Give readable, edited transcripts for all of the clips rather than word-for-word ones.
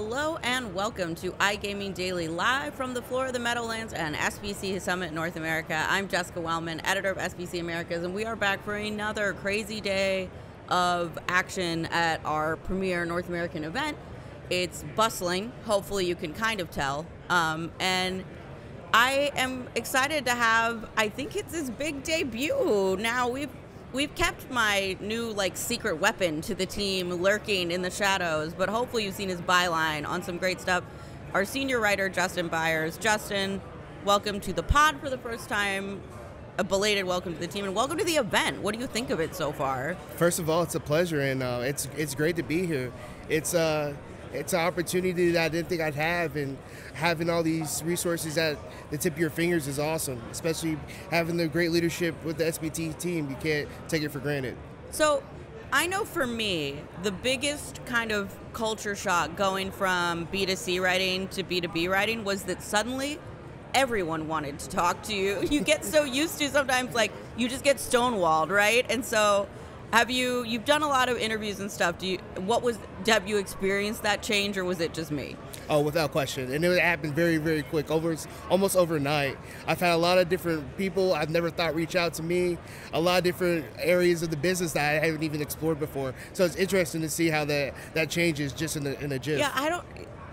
Hello and welcome to iGaming Daily, live from the floor of the Meadowlands and SBC Summit North America. I'm Jessica Welman, editor of SBC Americas, and we are back for another crazy day of action at our premier North American event. It's bustling, hopefully you can kind of tell, and I am excited to have, I think it's his big debut. Now We've kept my new, secret weapon to the team lurking in the shadows, but hopefully you've seen his byline on some great stuff. Our senior writer, Justin Byers. Justin, welcome to the pod for the first time. A belated welcome to the team, and welcome to the event. What do you think of it so far? First of all, it's a pleasure, and it's great to be here. It's an opportunity that I didn't think I'd have, and having all these resources at the tip of your fingers is awesome, especially having the great leadership with the SBT team. You can't take it for granted. So I know for me, the biggest kind of culture shock going from B2C writing to B2B writing was that suddenly everyone wanted to talk to you. You get so used to sometimes, you just get stonewalled, right? And so you've done a lot of interviews and stuff. Have you experienced that change, or was it just me? Oh, without question. And it happened very, very quick, almost overnight. I've had a lot of different people I've never thought reach out to me, a lot of different areas of the business that I haven't even explored before. So it's interesting to see how that changes just in a gist. Yeah,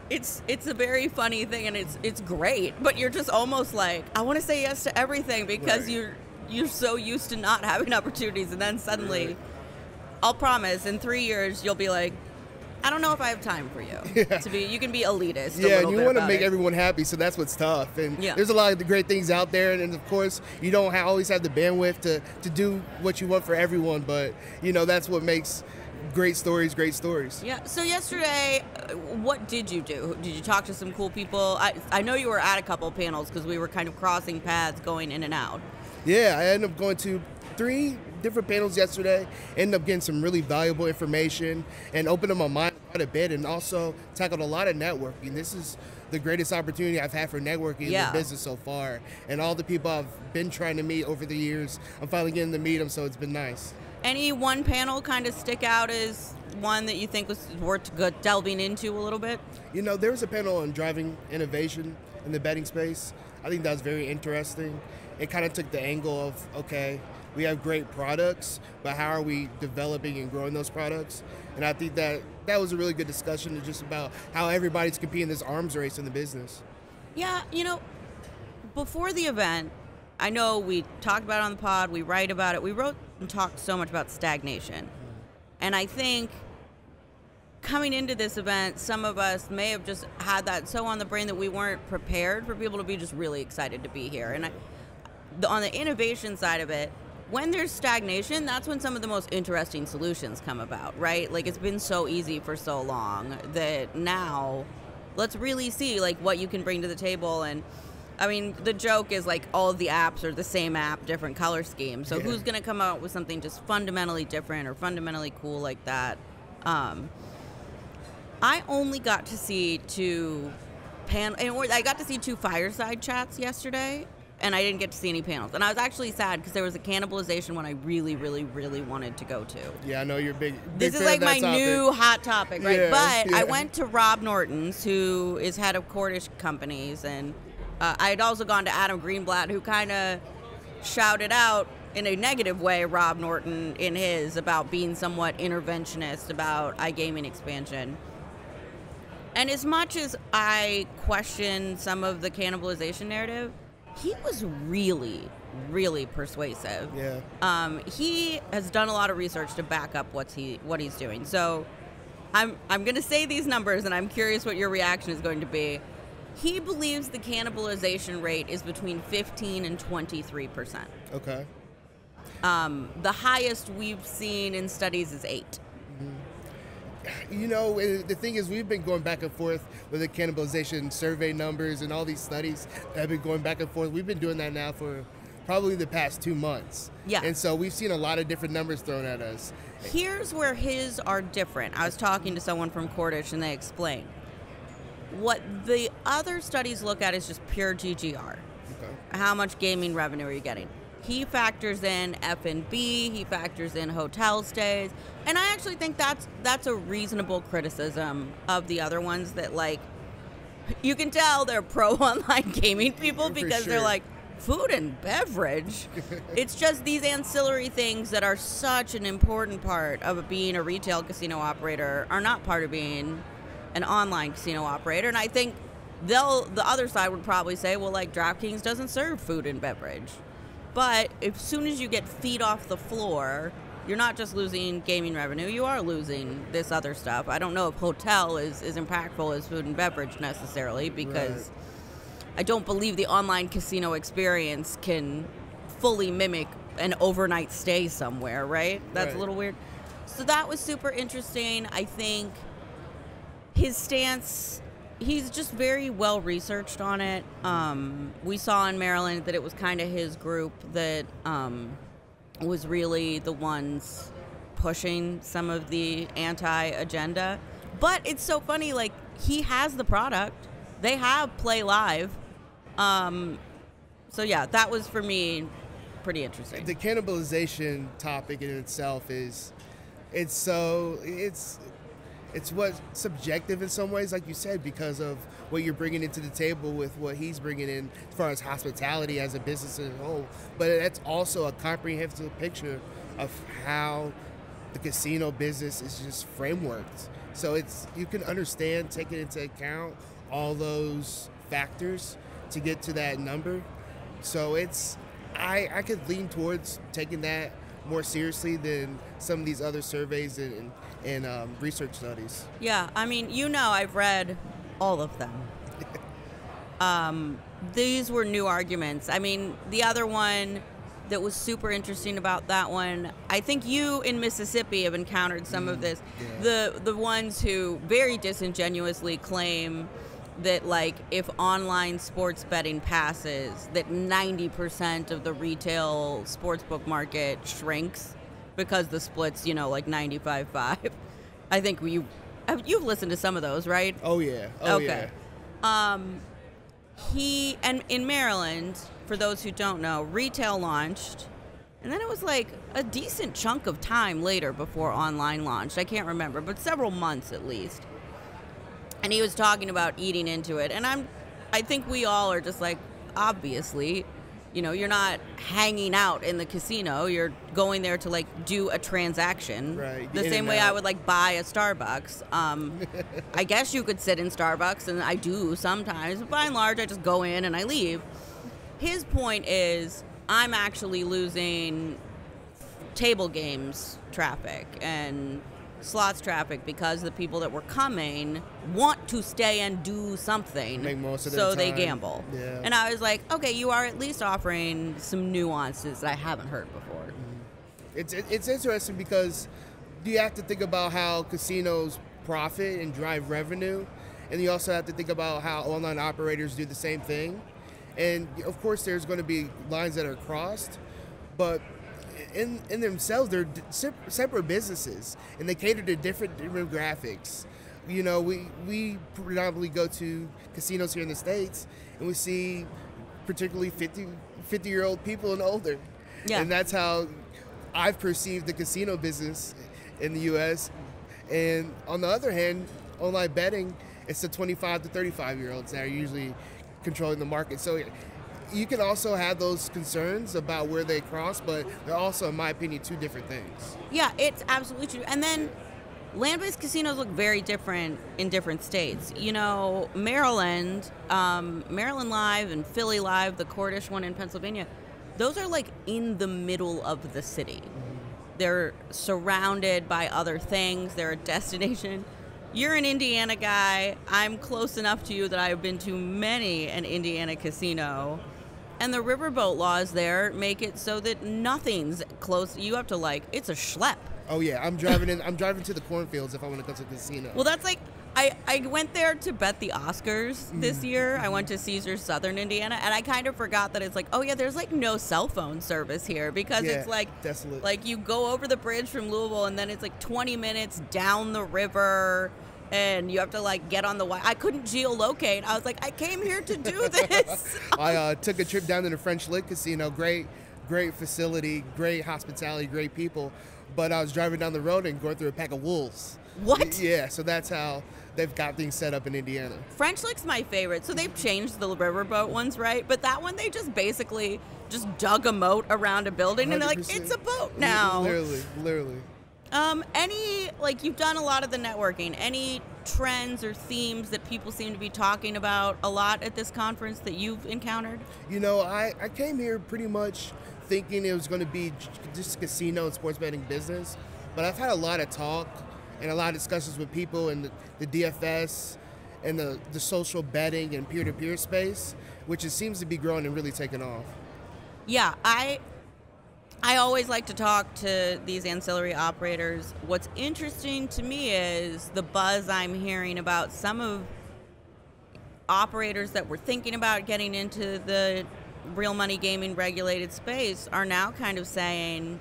it's a very funny thing, and it's great, but you're just almost like, I want to say yes to everything because right. You're so used to not having opportunities, and then suddenly, right. I'll promise, in 3 years, you'll be like, I don't know if I have time for you. Yeah. You can be elitist. Yeah, and you want to make everyone happy, so that's what's tough. And there's a lot of the great things out there, and of course, you don't always have the bandwidth to do what you want for everyone, but that's what makes great stories great stories. Yeah. So yesterday, what did you do? Did you talk to some cool people? I know you were at a couple panels because we were kind of crossing paths going in and out. Yeah, I ended up going to 3 different panels yesterday, ended up getting some really valuable information and opened up my mind quite a bit, and also tackled a lot of networking. This is the greatest opportunity I've had for networking in the business so far, and all the people I've been trying to meet over the years, I'm finally getting to meet them, so it's been nice. Any one panel kind of stick out as one that you think was worth delving into a little bit? There was a panel on driving innovation in the betting space. I think that was very interesting. It kind of took the angle of, okay, we have great products, but how are we developing and growing those products? And I think that was a really good discussion, just about how everybody's competing this arms race in the business. Yeah, before the event, I know we talked about it on the pod, we write about it, we wrote and talked so much about stagnation. And I think coming into this event, some of us may have just had that so on the brain that we weren't prepared for people to be just really excited to be here. And on the innovation side of it, when there's stagnation, that's when some of the most interesting solutions come about, right? It's been so easy for so long that now let's really see what you can bring to the table. And I mean, the joke is all of the apps are the same app, different color scheme. So who's going to come out with something just fundamentally different or fundamentally cool like that? I only got to see 2 I got to see 2 fireside chats yesterday, and I didn't get to see any panels. And I was actually sad because there was a cannibalization one I really, really, really wanted to go to. Yeah, I know you're big This is fan of my that topic. new hot topic, right? Yeah, but I went to Rob Norton's, who is head of Cordish Companies, and I had also gone to Adam Greenblatt, who kind of shouted out in a negative way Rob Norton in his about being somewhat interventionist about iGaming expansion. And as much as I question some of the cannibalization narrative, he was really, really persuasive. Yeah. He has done a lot of research to back up what he's doing. So I'm going to say these numbers, and I'm curious what your reaction is going to be. He believes the cannibalization rate is between 15 and 23%. Okay. The highest we've seen in studies is 8. The thing is, we've been going back and forth with the cannibalization survey numbers and all these studies that have been going back and forth. We've been doing that now for probably the past 2 months. Yeah. And so we've seen a lot of different numbers thrown at us. Here's where his are different. I was talking to someone from Cordish, and they explained. What the other studies look at is just pure GGR. Okay. How much gaming revenue are you getting? he factors in F&B, he factors in hotel stays, and I actually think that's a reasonable criticism of the other ones that, like, you can tell they're pro online gaming people because they're like, food and beverage. It's just these ancillary things that are such an important part of being a retail casino operator are not part of being an online casino operator. And I think the other side would probably say, well, like, DraftKings doesn't serve food and beverage. But as soon as you get feet off the floor, you're not just losing gaming revenue, you are losing this other stuff. I don't know if hotel is as impactful as food and beverage necessarily, because I don't believe the online casino experience can fully mimic an overnight stay somewhere, right? That's a little weird. So that was super interesting. I think his stance, he's just very well researched on it. We saw in Maryland that it was kind of his group that was really the ones pushing some of the anti-agenda. But it's so funny, like, he has the product. They have Play Live. So yeah, that was for me pretty interesting. The cannibalization topic in itself is, it's what subjective in some ways, like you said, because of what you're bringing into the table with what he's bringing in as far as hospitality as a business as a whole. But that's also a comprehensive picture of how the casino business is just frameworked. So it's, you can understand, taking into account all those factors to get to that number. So it's, I could lean towards taking that more seriously than some of these other surveys and research studies. Yeah, I mean, I've read all of them. These were new arguments. I mean, the other one that was super interesting about that one, I think you in Mississippi have encountered some of this. Yeah. The ones who very disingenuously claim that, like, if online sports betting passes, that 90% of the retail sportsbook market shrinks because the split's, like 95-5. I think you've listened to some of those, right? Oh yeah. Oh okay. Yeah. And in Maryland, for those who don't know, retail launched, and then it was like a decent chunk of time later before online launched. I can't remember, but several months at least. And he was talking about eating into it, and I think we all are just like, obviously, you're not hanging out in the casino. You're going there to, like, do a transaction. Right. The same way I would, like, buy a Starbucks. I guess you could sit in Starbucks, and I do sometimes. But by and large, I just go in and I leave. His point is, I'm actually losing table games traffic and slots traffic because the people that were coming want to stay and do something, make most of their so time. They gamble. Yeah. And I was like, okay, you are at least offering some nuances that I haven't heard before. It's interesting because you have to think about how casinos profit and drive revenue, and you also have to think about how online operators do the same thing. And of course there's going to be lines that are crossed, but in themselves, they're separate businesses, and they cater to different demographics. We predominantly go to casinos here in the States, and we see particularly 50-year-old people and older. Yeah. And that's how I've perceived the casino business in the U.S. And on the other hand, online betting, it's the 25 to 35-year-olds that are usually controlling the market. So you can also have those concerns about where they cross, but they're also, in my opinion, two different things. Yeah, it's absolutely true. And then land-based casinos look very different in different states. Maryland Live and Philly Live, the Cordish one in Pennsylvania, those are, like, in the middle of the city. They're surrounded by other things. They're a destination. You're an Indiana guy. I'm close enough to you that I've been to many an Indiana casino. And the riverboat laws there make it so that nothing's close. You have to, like, it's a schlep. Oh yeah, I'm driving to the cornfields if I want to go to the casino. Well, that's like, I went there to bet the Oscars this year. I went to Caesars Southern Indiana, and I kind of forgot that it's like, oh yeah, there's, like, no cell phone service here, because it's like, desolate. Like, you go over the bridge from Louisville, and then it's like 20 minutes down the river, and you have to, like, get on the I couldn't geolocate. I was like, I came here to do this. I took a trip down to the French Lick Casino. Great great facility, great hospitality, great people. But I was driving down the road and going through a pack of wolves. What? Yeah, so that's how they've got things set up in Indiana. French Lick's my favorite. So they've changed the riverboat ones, right? But that one, they just basically just dug a moat around a building, and they're like, 100%. it's a boat now. Literally. Like, you've done a lot of the networking. Any trends or themes that people seem to be talking about a lot at this conference that you've encountered? You know, I came here pretty much thinking it was going to be just casino and sports betting business, but I've had a lot of talk and a lot of discussions with people in the DFS and the social betting and peer-to-peer space, which it seems to be growing and really taking off. Yeah, I always like to talk to these ancillary operators. What's interesting to me is the buzz I'm hearing about some of operators that were thinking about getting into the real money gaming regulated space are now kind of saying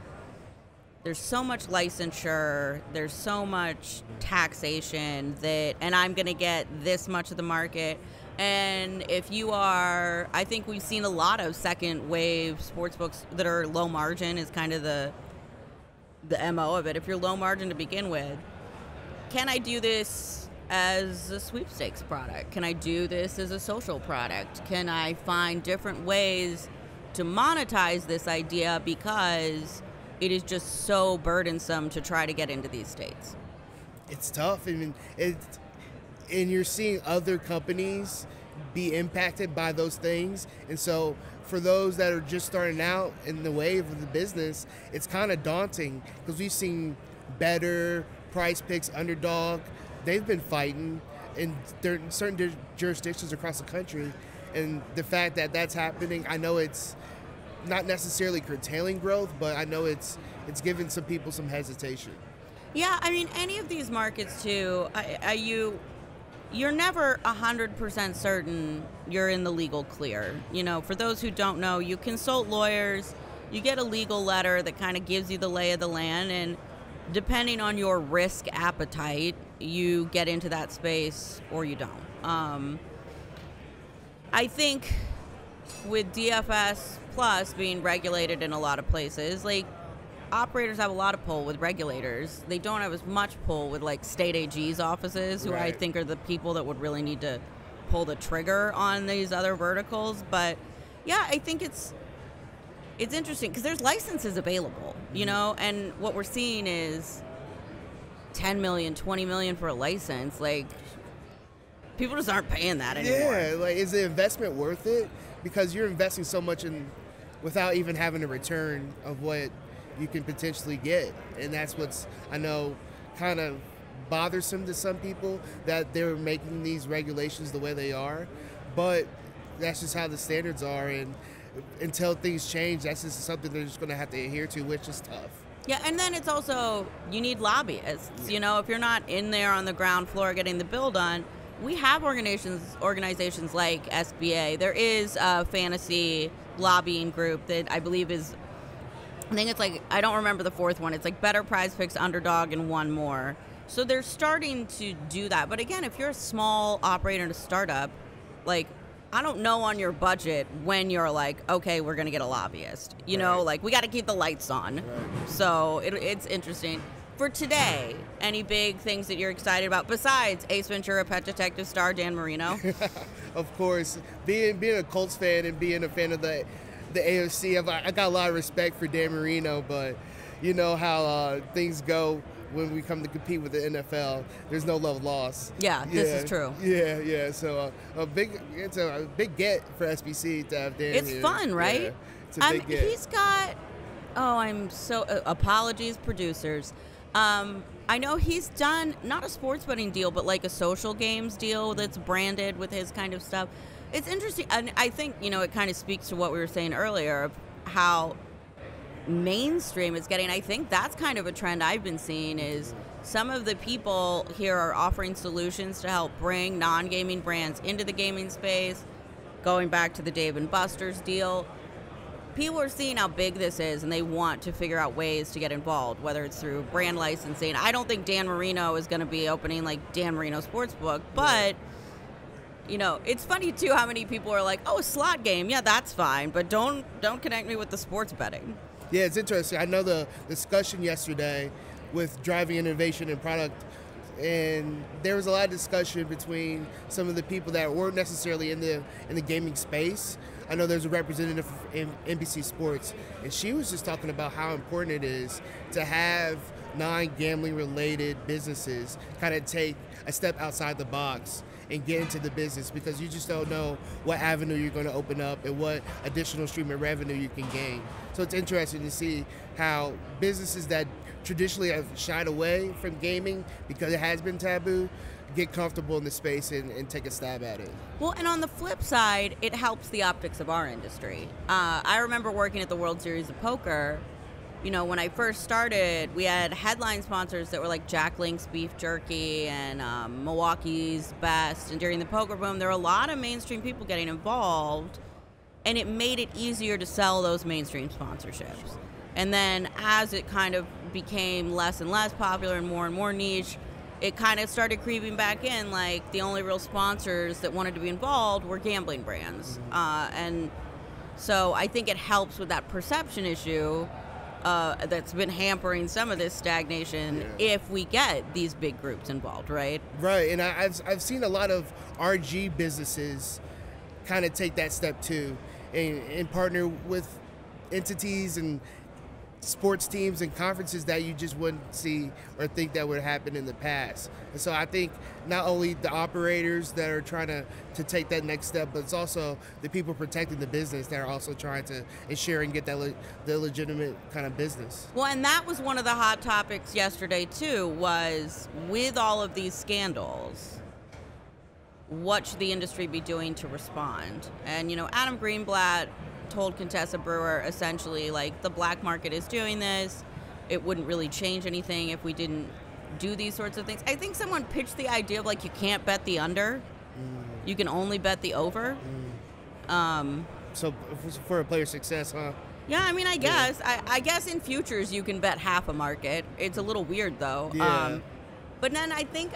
there's so much licensure, there's so much taxation and I'm going to get this much of the market. And if you are, I think we've seen a lot of second wave sportsbooks that are low margin is kind of the MO of it. If you're low margin to begin with, can I do this as a sweepstakes product? Can I do this as a social product? Can I find different ways to monetize this idea because it is just so burdensome to try to get into these states? It's tough. I mean, and you're seeing other companies be impacted by those things. And so for those that are just starting out in the wave of the business, it's kind of daunting because we've seen Better, Price Picks, Underdog. They've been fighting in certain jurisdictions across the country. And the fact that that's happening, I know it's not necessarily curtailing growth, but I know it's giving some people some hesitation. Yeah, I mean, any of these markets too, you're never 100% certain you're in the legal clear. You know, for those who don't know, you consult lawyers, you get a legal letter that kind of gives you the lay of the land, and depending on your risk appetite, you get into that space or you don't. I think with DFS Plus being regulated in a lot of places, like, operators have a lot of pull with regulators. They don't have as much pull with like state AG's offices, who Right. I think are the people that would really need to pull the trigger on these other verticals. But yeah, I think it's interesting because there's licenses available, you know, and what we're seeing is 10 million, 20 million for a license. Like, people just aren't paying that anymore. Yeah, like, is the investment worth it? Because you're investing so much in without even having a return of what you can potentially get. And that's what's, I know, kind of bothersome to some people, that they're making these regulations the way they are. But that's just how the standards are, and until things change, that's just something they're just going to have to adhere to, which is tough. Yeah, and then it's also, you need lobbyists. You know, if you're not in there on the ground floor getting the bill done, we have organizations like SBA. There is a fantasy lobbying group that I believe is, I think it's like, I don't remember the fourth one. It's like Better, Prize Picks, Underdog, and one more. So they're starting to do that. But again, if you're a small operator and a startup, like, I don't know on your budget when you're like, okay, we're going to get a lobbyist. You know, like, we got to keep the lights on. Right. So it's interesting. For today, any big things that you're excited about besides Ace Ventura, Pet Detective star Dan Marino? Of course, being a Colts fan and being a fan of the AFC, I got a lot of respect for Dan Marino, but you know how things go when we come to compete with the NFL. There's no love lost. Yeah, this is true. Yeah. So it's a big get for SBC to have Dan. It's here. fun, right? Yeah, it's a big get. He's got. Oh, I'm so apologies, producers. I know he's done not a sports betting deal, but like a social games deal that's branded with his kind of stuff. It's interesting, and I think, you know, it kind of speaks to what we were saying earlier of how mainstream it's getting. I think that's kind of a trend I've been seeing, is some of the people here are offering solutions to help bring non-gaming brands into the gaming space. Going back to the Dave & Buster's deal, people are seeing how big this is, and they want to figure out ways to get involved, whether it's through brand licensing. I don't think Dan Marino is going to be opening like Dan Marino Sportsbook, but you know, it's funny too how many people are like, oh, a slot game, yeah, that's fine, but don't connect me with the sports betting. Yeah, it's interesting. I know the discussion yesterday with driving innovation and product, and there was a lot of discussion between some of the people that weren't necessarily in the gaming space. I know there's a representative in NBC Sports, and she was just talking about how important it is to have non-gambling related businesses kind of take a step outside the box and get into the business, because you just don't know what avenue you're going to open up and what additional stream of revenue you can gain. So it's interesting to see how businesses that traditionally have shied away from gaming because it has been taboo get comfortable in the space and take a stab at it. Well, and on the flip side, it helps the optics of our industry. I remember working at the World Series of Poker. You know, when I first started, we had headline sponsors that were like Jack Link's Beef Jerky and Milwaukee's Best. And during the poker boom, there were a lot of mainstream people getting involved, and it made it easier to sell those mainstream sponsorships. And then as it kind of became less and less popular and more niche, it kind of started creeping back in, like the only real sponsors that wanted to be involved were gambling brands. And so I think it helps with that perception issue that's been hampering some of this stagnation if we get these big groups involved, right? Right, and I've seen a lot of RG businesses kind of take that step too and partner with entities and sports teams and conferences that you just wouldn't see or think that would happen in the past. And so I think not only the operators that are trying to take that next step, but it's also the people protecting the business that are also trying to ensure and get that the legitimate kind of business. Well, and that was one of the hot topics yesterday too, was with all of these scandals, what should the industry be doing to respond? And, you know, Adam Greenblatt told Contessa Brewer essentially, like, the black market is doing this. It wouldn't really change anything if we didn't do these sorts of things. I think someone pitched the idea of, like, you can't bet the under. You can only bet the over. So for a player's success, huh? Yeah, I mean, I guess. I guess in futures you can bet half a market. It's a little weird, though. Yeah. But then I think,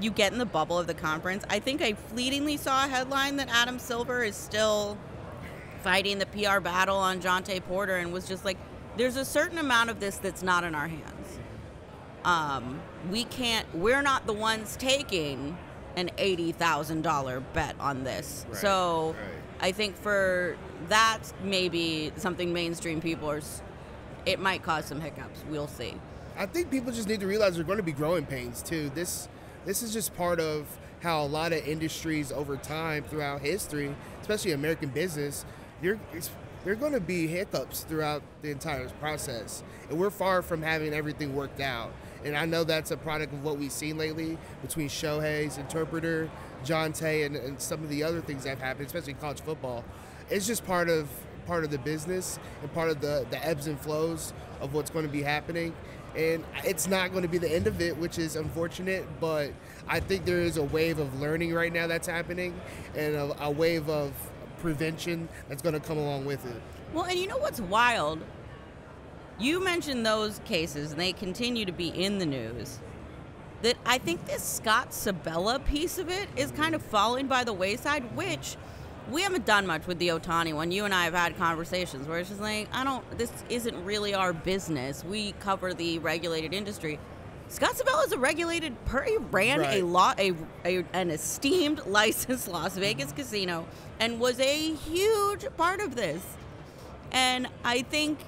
you get in the bubble of the conference. I think I fleetingly saw a headline that Adam Silver is still fighting the PR battle on Jonte Porter, and was just like, there's a certain amount of this that's not in our hands. We're not the ones taking an $80,000 bet on this. Right, so right. I think for that, maybe something mainstream people it might cause some hiccups. We'll see. I think people just need to realize there are going to be growing pains too. This is just part of how a lot of industries over time throughout history, especially American business, there are going to be hiccups throughout the entire process. And we're far from having everything worked out. And I know that's a product of what we've seen lately between Shohei's interpreter, Jonte, and some of the other things that have happened, especially in college football. It's just part of the business and part of the ebbs and flows of what's going to be happening. And it's not going to be the end of it, which is unfortunate, but I think there is a wave of learning right now that's happening, and a wave of prevention that's going to come along with it. Well, and you know what's wild? You mentioned those cases, and they continue to be in the news, that I think this Scott Sabella piece of it is kind of falling by the wayside, which we haven't done much with the Ohtani one. You and I have had conversations where it's just like, this isn't really our business. We cover the regulated industry. Scott Sabella is a regulated, he ran an esteemed licensed Las Vegas casino and was a huge part of this. And I think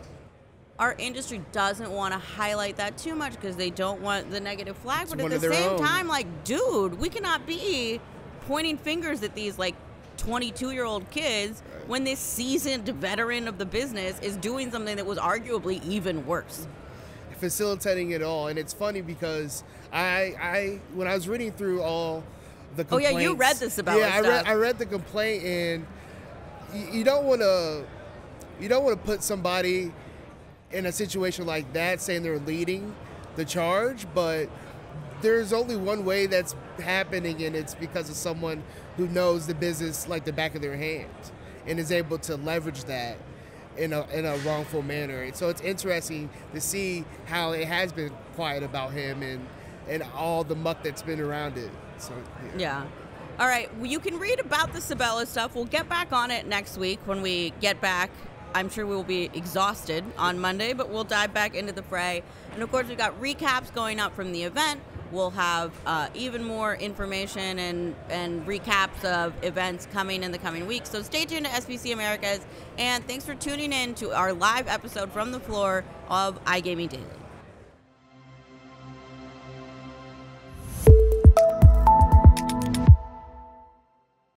our industry doesn't want to highlight that too much because they don't want the negative flag. But at the same time, like, dude, we cannot be pointing fingers at these, like, 22-year-old kids when this seasoned veteran of the business is doing something that was arguably even worse. Facilitating it all. And it's funny because I when I was reading through all the complaints. Oh yeah, you read this about stuff. I read the complaint, and you don't want to put somebody in a situation like that saying they're leading the charge, but there's only one way that's happening, and it's because of someone who knows the business like the back of their hand and is able to leverage that in a wrongful manner. And so it's interesting to see how it has been quiet about him and all the muck that's been around it. So yeah. All right, well, you can read about the Sabella stuff. We'll get back on it next week when we get back. I'm sure we will be exhausted on Monday, but we'll dive back into the fray. And of course, we've got recaps going up from the event. We'll have even more information and recaps of events coming in the coming weeks. So stay tuned to SBC Americas, and thanks for tuning in to our live episode from the floor of iGaming Daily.